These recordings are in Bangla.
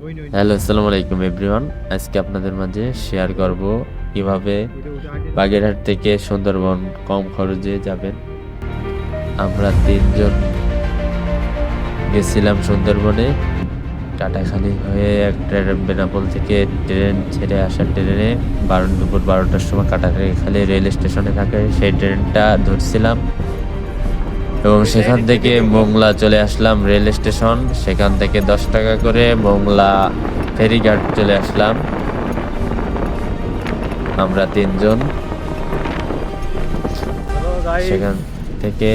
হ্যালো, আসসালামু আলাইকুম এভরিওয়ান। আজকে আপনাদের মাঝে শেয়ার করব কিভাবে বাগেরহাট থেকে সুন্দরবন কম খরচে যাবেন। আমরা তিনজন গেছিলাম সুন্দরবনে। টাটাখালী হয়ে একটা বেনাপোল থেকে ট্রেন ছেড়ে আসা ট্রেনে দুপুর 12টার সময় কাটাখালী রেল স্টেশনে থাকে সেই ট্রেনটা ধরছিলাম এবং সেখান থেকে মোংলা চলে আসলাম রেল স্টেশন। সেখান থেকে 10 টাকা করে মোংলা ফেরিঘাট চলে আসলাম আমরা তিনজন। সেখান থেকে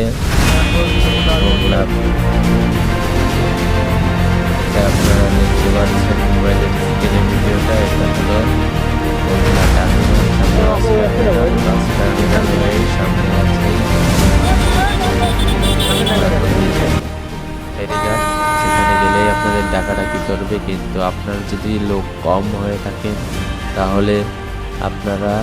মোংলা আপনারা দেখতে পাচ্ছেন মোবাইলের স্ক্রিনে ভিডিওটা। এটা হলো মোংলা টার্মিনাল, সামনে আছে ফেরিঘাট। সেখানে গেলেই আপনাদের ডাকাডাকি করবে, কিন্তু আপনার যদি লোক কম হয়ে থাকে তাহলে আপনারা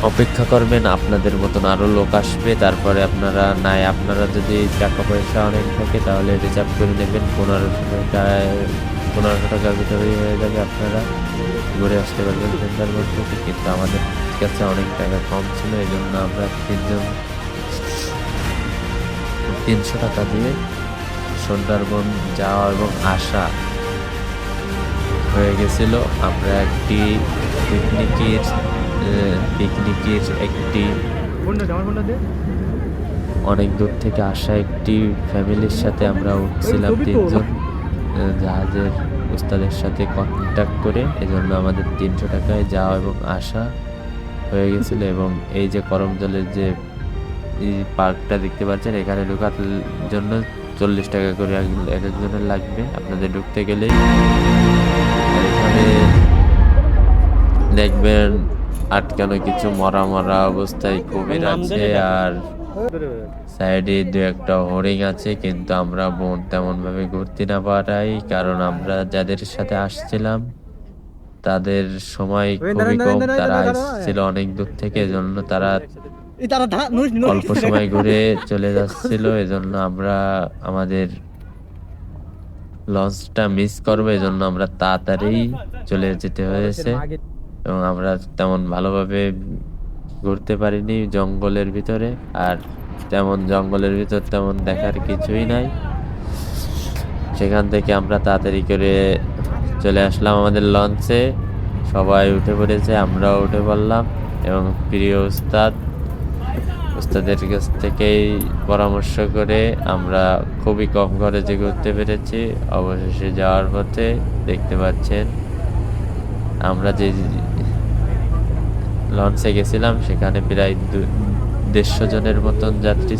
অপেক্ষা করবেন, আপনাদের মতন আরও লোক আসবে। তারপরে আপনারা যদি টাকা পয়সা অনেক থাকে তাহলে রিজার্ভ করে নেবেন। 1500 টাকার ভিতরেই হয়ে যাবে, আপনারা ঘুরে আসতে পারবেন সুন্দরবন থেকে। কিন্তু আমাদের কাছে অনেক টাকা কম ছিল, এই জন্য আমরা 300 টাকা দিয়ে সুন্দরবন যাওয়া এবং আসা হয়ে গেছিল। আমরা একটি পিকনিকের একটি অনেক দূর থেকে আসা একটি ফ্যামিলির সাথে আমরা উঠছিলাম তিনজন জাহাজের উস্তাদের সাথে কন্ট্যাক্ট করে। এজন্য আমাদের 300 টাকায় যাওয়া এবং আসা হয়ে গেছিল। এবং এই যে করমজলের যে পার্কটা দেখতে পাচ্ছেন, এখানে ঢোকার জন্য 40 টাকা করে এক একজনের লাগবে আপনাদের ঢুকতে গেলেই। আর এখানে দেখবেন আটকানো কিছু মরা অবস্থায় কুমির আছে, আর সাইডে 2-1টা হরিণ আছে। কিন্তু আমরা তেমন ভাবে ঘুরতে না পারাই, কারণ আমরা যাদের সাথে আসছিলাম তাদের সময় খুবই কম, তারা আসছিল অনেক দূর থেকে, এজন্য তারা অল্প সময় ঘুরে চলে যাচ্ছিল। এজন্য আমরা আমাদের লঞ্চটা মিস করবো, এজন্য আমরা তাড়াতাড়ি চলে যেতে হয়েছে। এবং আমরা তেমন ভালোভাবে ঘুরতে পারিনি জঙ্গলের ভিতরে, আর জঙ্গলের ভিতর তেমন দেখার কিছুই নাই। সেখান থেকে আমরা তাড়াতাড়ি করে চলে আসলাম আমাদের লঞ্চে। সবাই উঠে পড়েছে, আমরাও উঠে পড়লাম এবং প্রিয় উস্তাদের কাছ থেকেই পরামর্শ করে আমরা খুবই কম খরচে ঘুরতে পেরেছি। অবশেষে যাওয়ার পথে দেখতে পাচ্ছেন আমরা যে লঞ্চে গেছিলাম সেখানে প্রায় 150 জনের মতন যাত্রী।